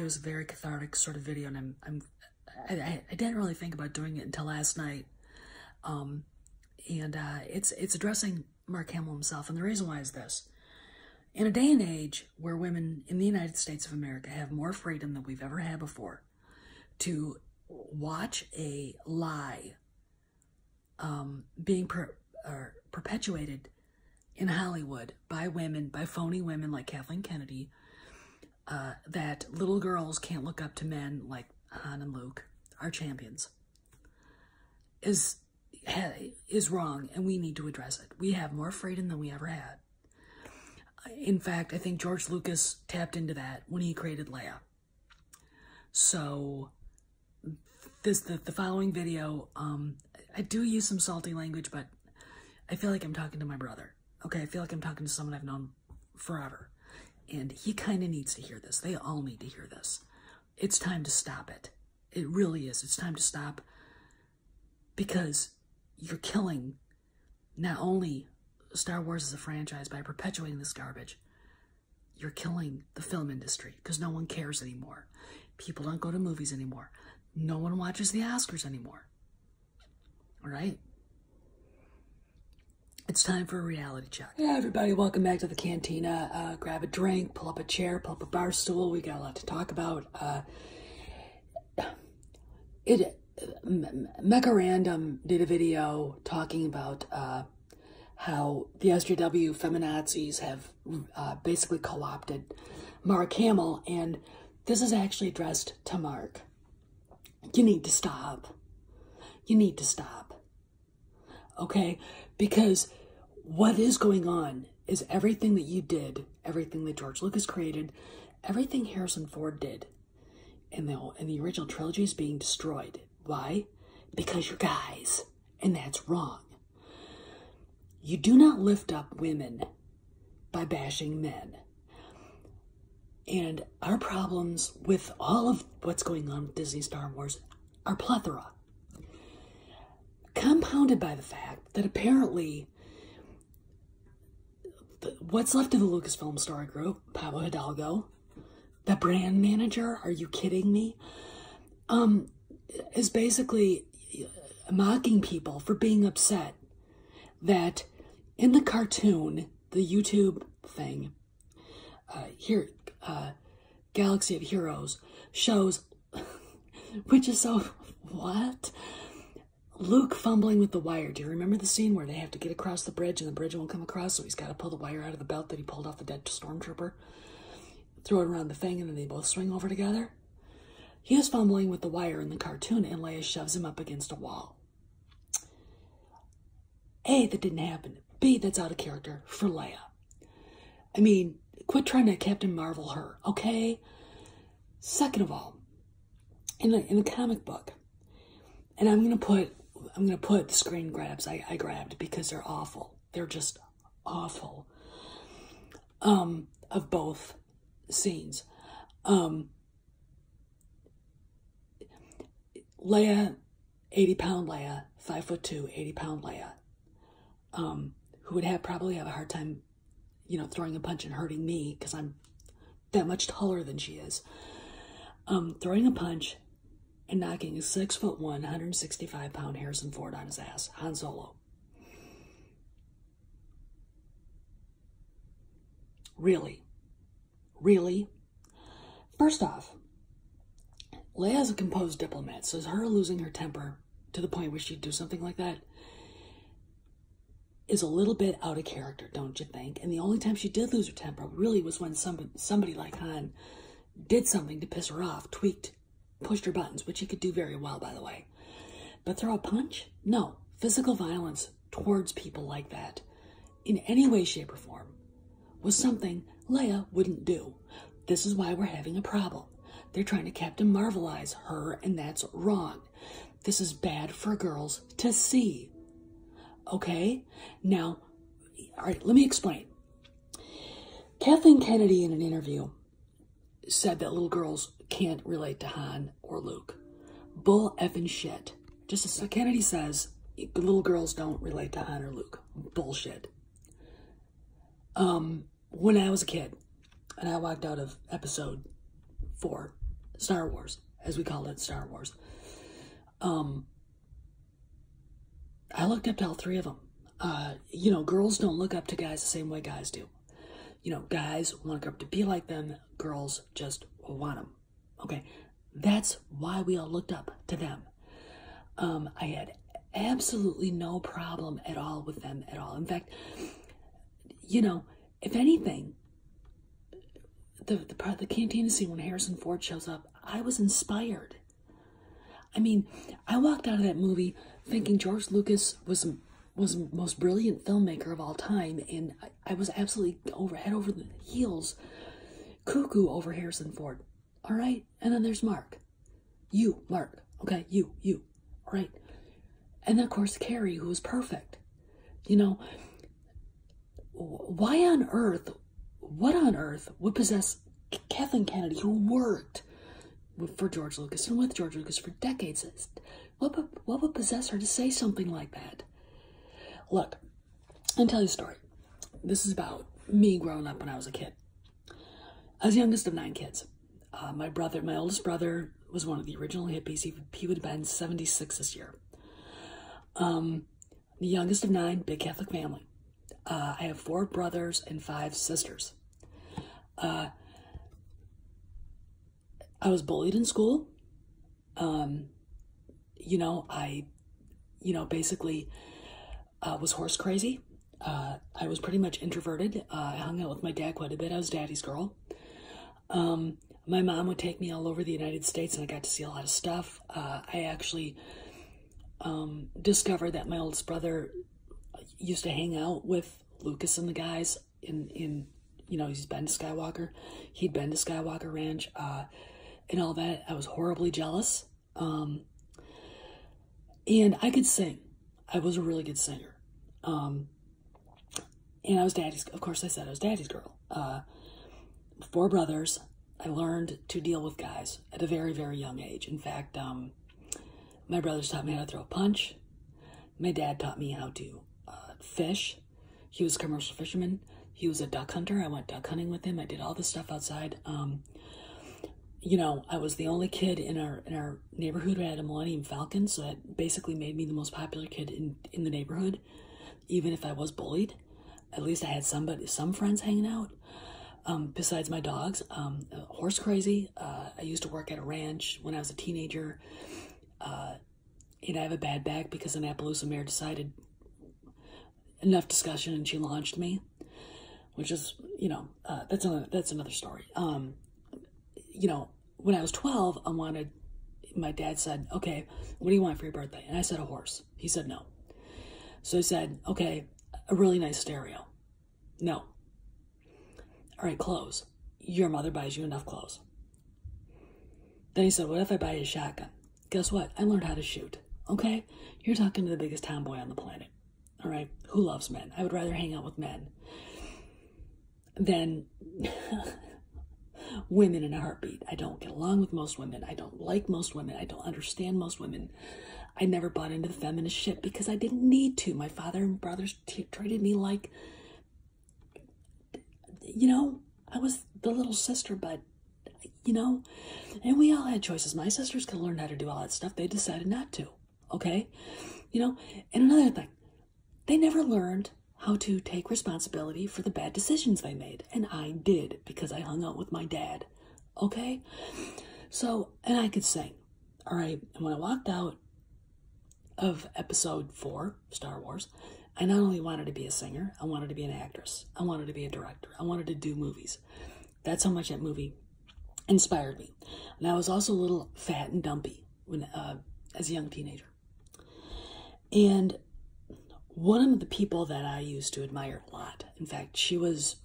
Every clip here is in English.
was a very cathartic sort of video, and I didn't really think about doing it until last night. It's addressing Mark Hamill himself, and the reason why is this. In a day and age where women in the United States of America have more freedom than we've ever had before to watch a lie being perpetuated in Hollywood by women, by phony women like Kathleen Kennedy, that little girls can't look up to men like Han and Luke, our champions, is wrong, and we need to address it. We have more freedom than we ever had. In fact, I think George Lucas tapped into that when he created Leia. So, the following video, I do use some salty language, but I feel like I'm talking to my brother. Okay, I feel like I'm talking to someone I've known forever. And he kind of needs to hear this. They all need to hear this. It's time to stop it. It really is. It's time to stop, because you're killing not only Star Wars as a franchise by perpetuating this garbage, you're killing the film industry because no one cares anymore. People don't go to movies anymore. No one watches the Oscars anymore. All right? It's time for a reality check. Yeah, everybody, welcome back to the cantina. Grab a drink, pull up a chair, pull up a bar stool. We got a lot to talk about. Mecca Random did a video talking about how the SJW feminazis have basically co-opted Mark Hamill, and this is actually addressed to Mark. You need to stop. You need to stop. Okay? Because what is going on is everything that you did, everything that George Lucas created, everything Harrison Ford did in the original trilogy is being destroyed. Why? Because you're guys, and that's wrong. You do not lift up women by bashing men. And our problems with all of what's going on with Disney Star Wars are plethora. Compounded by the fact that apparently what's left of the Lucasfilm Story Group, Pablo Hidalgo, the brand manager, are you kidding me? Is basically mocking people for being upset that in the cartoon, the YouTube thing, Galaxy of Heroes shows, which is so, what? Luke fumbling with the wire. Do you remember the scene where they have to get across the bridge and the bridge won't come across, so he's got to pull the wire out of the belt that he pulled off the dead stormtrooper, throw it around the thing, and then they both swing over together? He is fumbling with the wire in the cartoon, and Leia shoves him up against a wall. A, that didn't happen. B, that's out of character for Leia. I mean, quit trying to Captain Marvel her, okay? Second of all, in a comic book, and I'm gonna put the screen grabs I grabbed because they're awful. They're just awful. Of both scenes. Leia, 80-pound Leia, 5'2", 80-pound Leia, who would probably have a hard time, throwing a punch and hurting me because I'm that much taller than she is. Throwing a punch and knocking a 6'1", 165-pound Harrison Ford on his ass, Han Solo. Really? Really? First off, Leia's a composed diplomat, so her losing her temper to the point where she'd do something like that is a little bit out of character, don't you think? And the only time she did lose her temper really was when somebody like Han did something to piss her off, tweaked, pushed her buttons, which he could do very well, by the way. But throw a punch? No. Physical violence towards people like that, in any way, shape, or form, was something Leia wouldn't do. This is why we're having a problem. They're trying to Captain Marvelize her, and that's wrong. This is bad for girls to see. Okay? Now, all right, let me explain. Kathleen Kennedy, in an interview, said that little girls can't relate to Han or Luke. Bull effing shit. Just as Kennedy says, little girls don't relate to Han or Luke. Bullshit. When I was a kid, and I walked out of episode 4, Star Wars, as we called it, Star Wars. I looked up to all three of them. You know, girls don't look up to guys the same way guys do. You know, guys want to be like them. Girls just want them. Okay, that's why we all looked up to them. I had absolutely no problem at all with them at all. In fact, you know, if anything, the part of the cantina scene when Harrison Ford shows up, I was inspired. I mean, I walked out of that movie thinking George Lucas was the most brilliant filmmaker of all time, and I was absolutely head over the heels cuckoo over Harrison Ford. All right? And then there's Mark. You, Mark. Okay, you. All right? And then, of course, Carrie, who was perfect. You know, what on earth would possess Kathleen Kennedy, who worked for George Lucas and with George Lucas for decades? What would possess her to say something like that? Look, I'll tell you a story. This is about me growing up when I was a kid. I was the youngest of 9 kids. My oldest brother, was one of the original hippies. He would have been 76 this year. The youngest of 9, big Catholic family. I have 4 brothers and 5 sisters. I was bullied in school. Basically was horse crazy. I was pretty much introverted. I hung out with my dad quite a bit. I was daddy's girl. My mom would take me all over the United States, and I got to see a lot of stuff. I actually discovered that my oldest brother used to hang out with Lucas and the guys in he's been to Skywalker. He'd been to Skywalker Ranch, and all that. I was horribly jealous. And I could sing. I was a really good singer. And I was daddy's, of course I said I was daddy's girl. 4 brothers. I learned to deal with guys at a very, very young age. In fact, my brothers taught me how to throw a punch. My dad taught me how to fish. He was a commercial fisherman. He was a duck hunter. I went duck hunting with him. I did all this stuff outside. I was the only kid in our neighborhood who had a Millennium Falcon, so that basically made me the most popular kid in the neighborhood. Even if I was bullied, at least I had some friends hanging out. Besides my dogs, horse crazy. I used to work at a ranch when I was a teenager. And I have a bad back because an Appaloosa mare decided enough discussion and she launched me, which is, that's another story. When I was 12, my dad said, okay, what do you want for your birthday? And I said a horse. He said no. So I said, okay, a really nice stereo. No. All right, clothes. Your mother buys you enough clothes. Then he said, what if I buy you a shotgun? Guess what? I learned how to shoot. Okay? You're talking to the biggest tomboy on the planet. All right? Who loves men? I would rather hang out with men than women in a heartbeat. I don't get along with most women. I don't like most women. I don't understand most women. I never bought into the feminist shit because I didn't need to. My father and brothers treated me like, I was the little sister, but, and we all had choices. My sisters could learn how to do all that stuff. They decided not to, okay? And another thing, they never learned how to take responsibility for the bad decisions they made. And I did because I hung out with my dad, okay? So, and I could sing, all right? And when I walked out of episode 4, Star Wars, I not only wanted to be a singer, I wanted to be an actress. I wanted to be a director. I wanted to do movies. That's how much that movie inspired me. And I was also a little fat and dumpy as a young teenager. And one of the people that I used to admire a lot, in fact, she was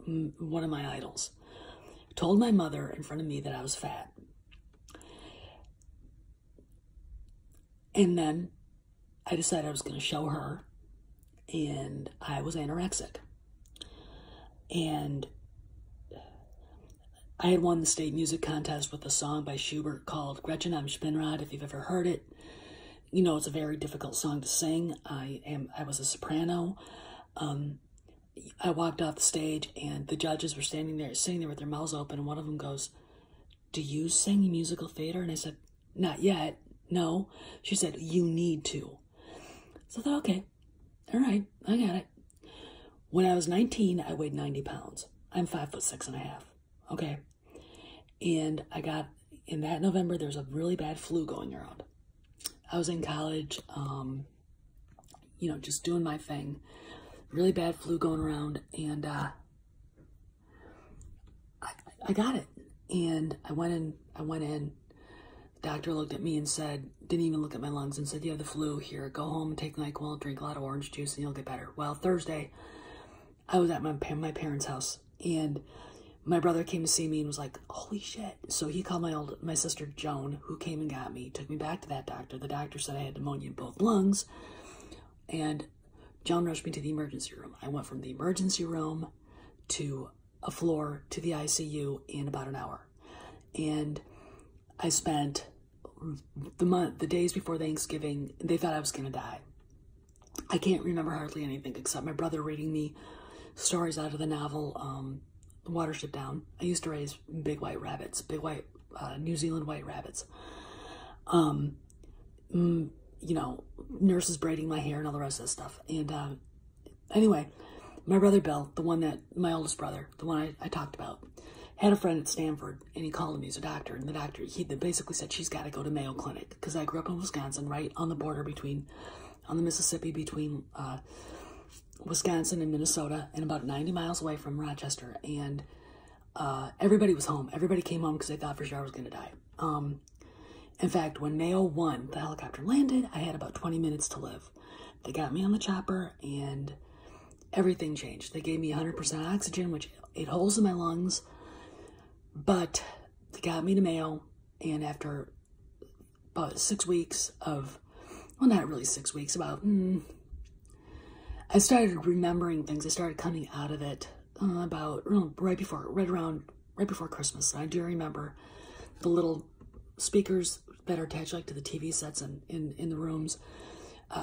one of my idols, told my mother in front of me that I was fat. And then I decided I was going to show her, and I was anorexic. And I had won the state music contest with a song by Schubert called Gretchen am Spinnrad, if you've ever heard it. It's a very difficult song to sing. I was a soprano. I walked off the stage, and the judges were sitting there with their mouths open, and one of them goes, do you sing musical theater? And I said, not yet. No. She said, you need to. So I thought, okay, all right, I got it. When I was 19, I weighed 90 pounds. I'm 5'6.5". Okay. And I got, in that November, there's a really bad flu going around. I was in college, you know, just doing my thing. Really bad flu going around, and I got it. And I went in. The doctor looked at me and said, didn't even look at my lungs, and said, you have the flu. Here, go home and take NyQuil, drink a lot of orange juice, and you'll get better. Well, Thursday, I was at my parents' house, and my brother came to see me and was like, holy shit. So he called my sister Joan, who came and got me, took me back to that doctor. The doctor said I had pneumonia in both lungs, and Joan rushed me to the emergency room. I went from the emergency room to a floor to the ICU in about an hour. And I spent the days before Thanksgiving, they thought I was going to die. I can't remember hardly anything except my brother reading me stories out of the novel, Watership Down. I used to raise big white rabbits, big white New Zealand white rabbits. You know, nurses braiding my hair and all the rest of that stuff. And anyway, my brother Bill, my oldest brother, the one I talked about, had a friend at Stanford, and he called him. He's a doctor, and the doctor, he basically said, she's got to go to Mayo Clinic, because I grew up in Wisconsin, right on the border on the Mississippi between Wisconsin and Minnesota, and about 90 miles away from Rochester. And everybody was home. Everybody came home because they thought for sure I was going to die. In fact, when Mayo 1, the helicopter landed, I had about 20 minutes to live. They got me on the chopper, and everything changed. They gave me 100% oxygen, which ate holes in my lungs. But they got me to Mayo, and after about 6 weeks of, well, not really 6 weeks, I started remembering things. I started coming out of it right before Christmas. And I do remember the little speakers that are attached like to the TV sets in the rooms.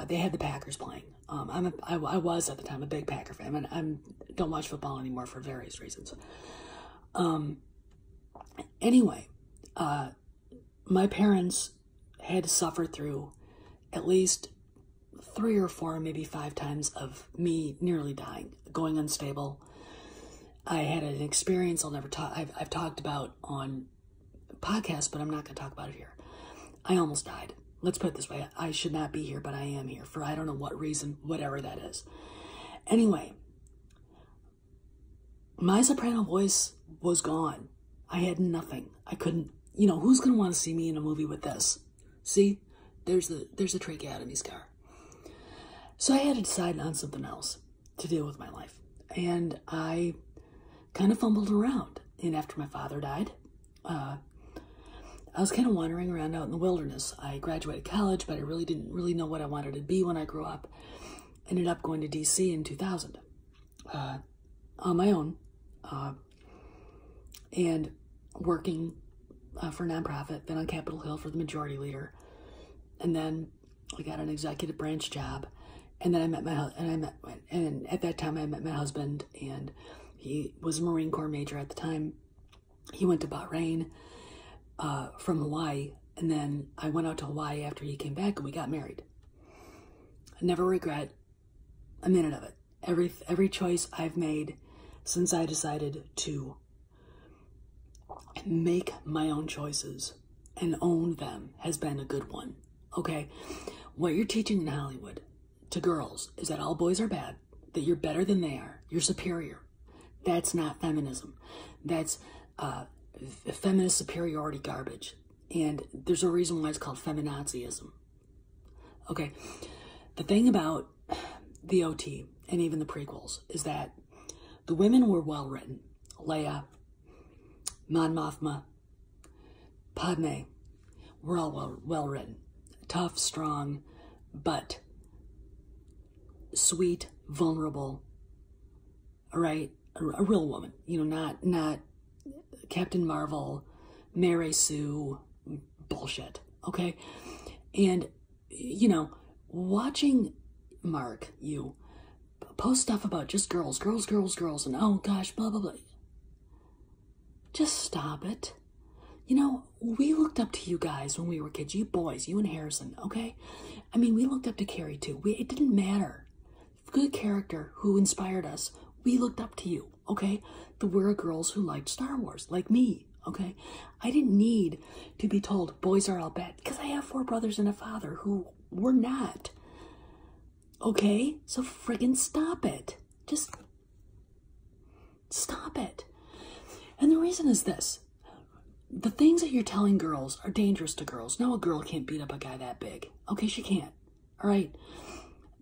They had the Packers playing. I was at the time a big Packer fan, and I don't watch football anymore for various reasons. Anyway, my parents had to suffer through at least 3 or 4, maybe 5 times of me nearly dying, going unstable. I had an experience I've talked about on podcasts, but I'm not going to talk about it here. I almost died. Let's put it this way. I should not be here, but I am here for I don't know what reason, whatever that is. Anyway, my soprano voice was gone. I had nothing. I couldn't, who's going to want to see me in a movie with this? See, there's the tracheotomy scar. So I had to decide on something else to deal with my life. And I kind of fumbled around. And after my father died, I was kind of wandering around out in the wilderness. I graduated college, but I really didn't really know what I wanted to be when I grew up. Ended up going to D.C. in 2000 on my own and working for a nonprofit, then on Capitol Hill for the Majority Leader. And then I got an executive branch job. And then and at that time I met my husband, and he was a Marine Corps major at the time. He went to Bahrain from Hawaii, and then I went out to Hawaii after he came back, and we got married. I never regret a minute of it. Every choice I've made since I decided to make my own choices and own them has been a good one. Okay, what you're teaching in Hollywood to girls is that all boys are bad, that you're better than they are, you're superior. That's not feminism. That's feminist superiority garbage. And there's a reason why it's called feminazism. Okay, the thing about the OT and even the prequels is that the women were well written. Leia, Mon Mothma, Padme were all well written. Tough, strong, but sweet, vulnerable, right? A real woman, not Captain Marvel, Mary Sue bullshit, okay? And, watching Mark, you post stuff about just girls, and oh gosh, blah, blah, blah. Just stop it. You know, we looked up to you guys when we were kids. You boys, you and Harrison, okay? I mean, we looked up to Carrie too. It didn't matter. Good character who inspired us. We looked up to you, okay? But we're girls who liked Star Wars, like me, okay? I didn't need to be told boys are all bad because I have 4 brothers and a father who were not. Okay? So friggin' stop it. Just stop it. And the reason is this. The things that you're telling girls are dangerous to girls. No, a girl can't beat up a guy that big. Okay, she can't. All right?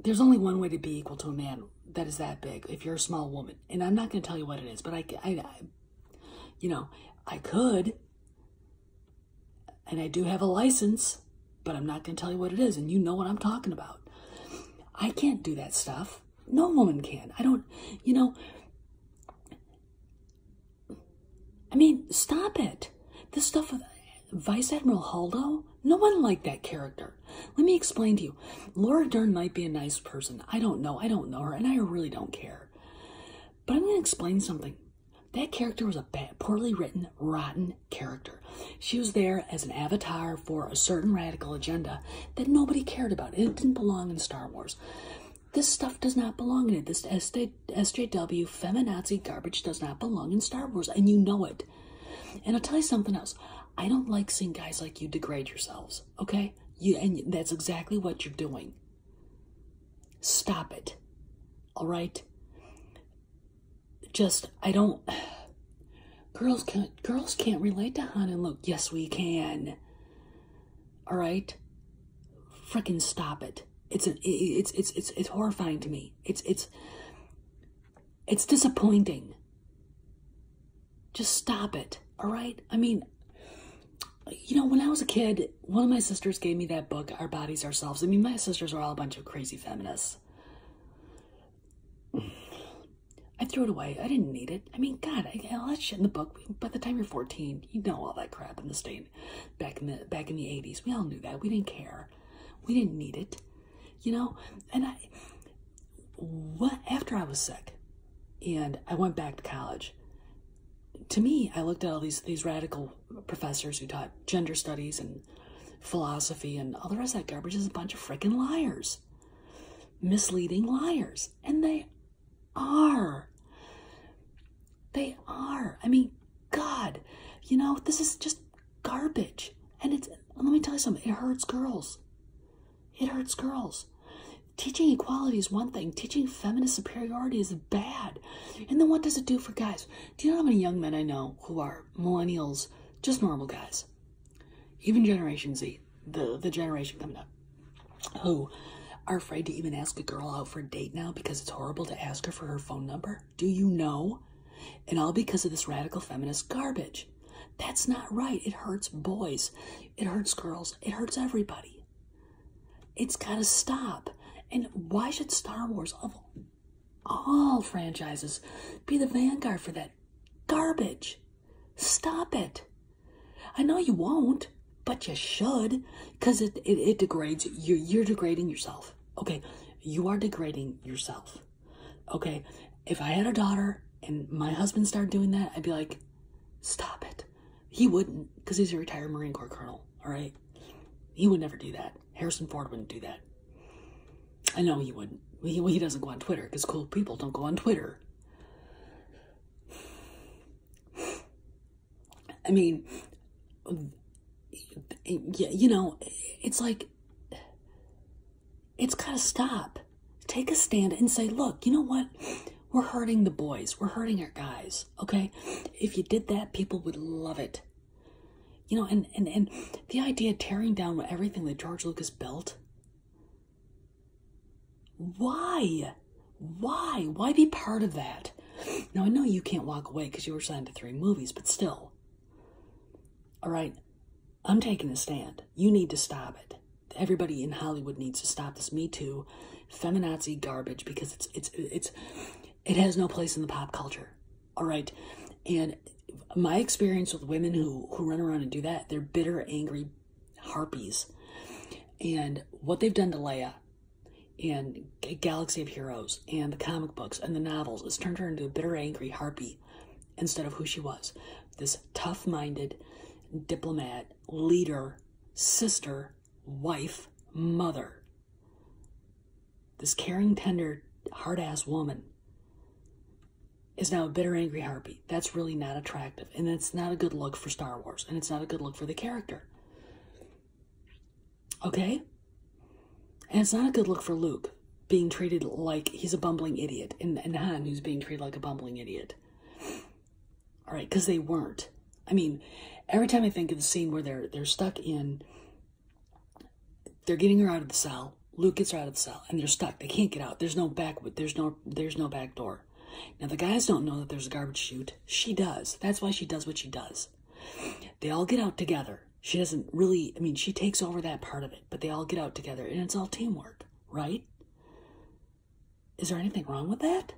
There's only one way to be equal to a man that is that big if you're a small woman. And I'm not going to tell you what it is, but I you know, I could. And I do have a license, but I'm not going to tell you what it is. And you know what I'm talking about. I can't do that stuff. No woman can. I don't, you know. I mean, stop it. This stuff with Vice Admiral Holdo, no one liked that character. Let me explain to you. Laura Dern might be a nice person. I don't know. I don't know her, and I really don't care. But I'm going to explain something. That character was a bad, poorly written, rotten character. She was there as an avatar for a certain radical agenda that nobody cared about. It didn't belong in Star Wars. This stuff does not belong in it. This SJW feminazi garbage does not belong in Star Wars, and you know it. And I'll tell you something else. I don't like seeing guys like you degrade yourselves, okay? And that's exactly what you're doing. Stop it, all right? Just, I don't... Girls can't relate to Han and Luke. Yes, we can. All right? Frickin' stop it. It's horrifying to me. It's disappointing. Just stop it. All right? I mean, you know, when I was a kid, one of my sisters gave me that book, Our Bodies, Ourselves. I mean, my sisters are all a bunch of crazy feminists. I threw it away. I didn't need it. I mean, God, I got all that shit in the book. By the time you're 14, you know all that crap in the state. Back in the 80s, we all knew that. We didn't care. We didn't need it. You know? And after I was sick and I went back to college, to me, I looked at all these radical professors who taught gender studies and philosophy and all the rest of that garbage is a bunch of freaking liars. Misleading liars. And they are. They are. I mean, God, you know, this is just garbage. And let me tell you something, it hurts girls. It hurts girls. Teaching equality is one thing. Teaching feminist superiority is bad. And then what does it do for guys? Do you know how many young men I know who are millennials, just normal guys, even Generation Z, the generation coming up, who are afraid to even ask a girl out for a date now because it's horrible to ask her for her phone number? Do you know? And all because of this radical feminist garbage. That's not right. It hurts boys. It hurts girls. It hurts everybody. It's got to stop. And why should Star Wars, of all franchises, be the vanguard for that garbage? Stop it. I know you won't, but you should, because it degrades you. You're degrading yourself. Okay, you are degrading yourself. Okay, if I had a daughter and my husband started doing that, I'd be like, stop it. He wouldn't, because he's a retired Marine Corps colonel, all right? He would never do that. Harrison Ford wouldn't do that. I know he wouldn't. He doesn't go on Twitter, because cool people don't go on Twitter. I mean, you know, it's like, it's got to stop. Take a stand and say, look, you know what? We're hurting the boys. We're hurting our guys, okay? If you did that, people would love it. You know, and the idea of tearing down everything that George Lucas built, why? Why be part of that? Now, I know you can't walk away because you were signed to 3 movies, but still. All right, I'm taking a stand. You need to stop it. Everybody in Hollywood needs to stop this Me Too feminazi garbage, because it has no place in the pop culture. All right, and my experience with women who run around and do that, they're bitter, angry harpies. And what they've done to Leia and Galaxy of Heroes and the comic books and the novels has turned her into a bitter, angry harpy instead of who she was. This tough-minded, diplomat, leader, sister, wife, mother. This caring, tender, hard-ass woman is now a bitter, angry harpy. That's really not attractive. And it's not a good look for Star Wars. And it's not a good look for the character. Okay? And it's not a good look for Luke, being treated like he's a bumbling idiot. And Han, who's being treated like a bumbling idiot. All right, because they weren't. I mean, every time I think of the scene where they're stuck in, they're getting her out of the cell. Luke gets her out of the cell, and they're stuck. They can't get out. There's no back door. Now the guys don't know that there's a garbage chute. She does. That's why she does what she does. They all get out together. She doesn't really. I mean, she takes over that part of it, but they all get out together, and it's all teamwork, right? Is there anything wrong with that?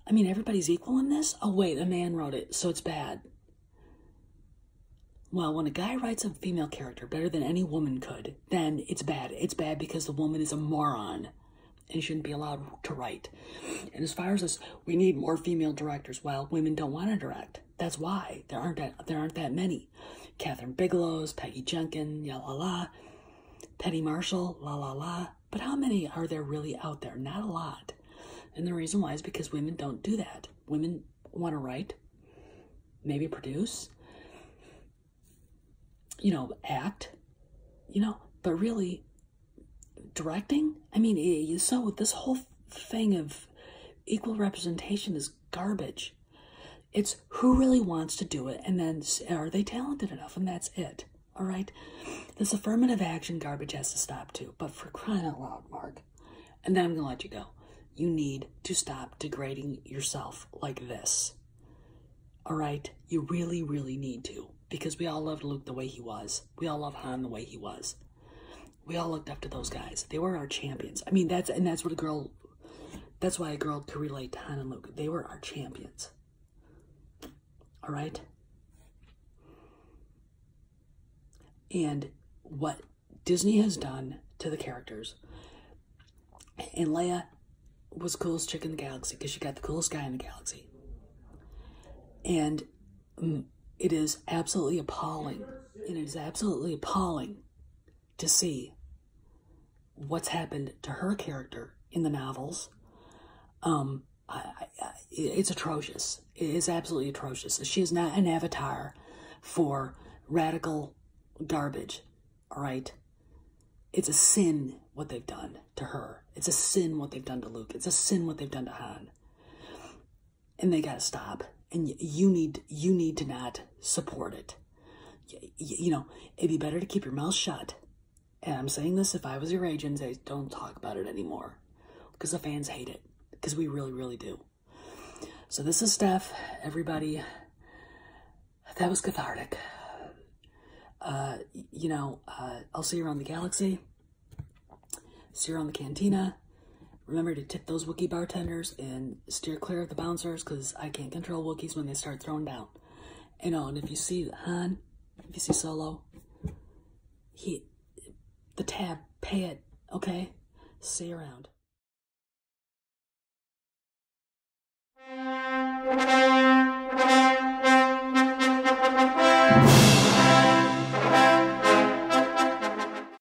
I mean, everybody's equal in this? Oh, wait, a man wrote it, so it's bad. Well, when a guy writes a female character better than any woman could, then it's bad. It's bad because the woman is a moron and shouldn't be allowed to write. And as far as this, we need more female directors. Well, women don't want to direct. That's why. There aren't that many. Catherine Bigelow's, Peggy Jenkins, ya la la. Penny Marshall, la la la. But how many are there really out there? Not a lot. And the reason why is because women don't do that. Women want to write, maybe produce, act, but really directing? I mean, so this whole thing of equal representation is garbage. It's who really wants to do it, and then are they talented enough, and that's it. All right? This affirmative action garbage has to stop too, but for crying out loud, Mark, and then I'm going to let you go. You need to stop degrading yourself like this. All right? You really, really need to. Because we all loved Luke the way he was. We all love Han the way he was. We all looked up to those guys. They were our champions. I mean, that's why a girl could relate to Han and Luke. They were our champions. All right? And what Disney has done to the characters, and Leia was the coolest chick in the galaxy because she got the coolest guy in the galaxy. And it is absolutely appalling. It is absolutely appalling to see what's happened to her character in the novels. It's atrocious. It is absolutely atrocious. She is not an avatar for radical garbage, all right? It's a sin what they've done to her. It's a sin what they've done to Luke. It's a sin what they've done to Han. And they gotta stop. And you need to not support it. It'd be better to keep your mouth shut. And I'm saying this, if I was your agent, say, don't talk about it anymore. Because the fans hate it. Because we really, really do. So this is Steph, everybody. That was cathartic. I'll see you around the galaxy. See you around the cantina. Remember to tip those Wookiee bartenders and steer clear of the bouncers because I can't control Wookiees when they start throwing down. And if you see Han, if you see Solo, the tab, pay it, okay? See you around.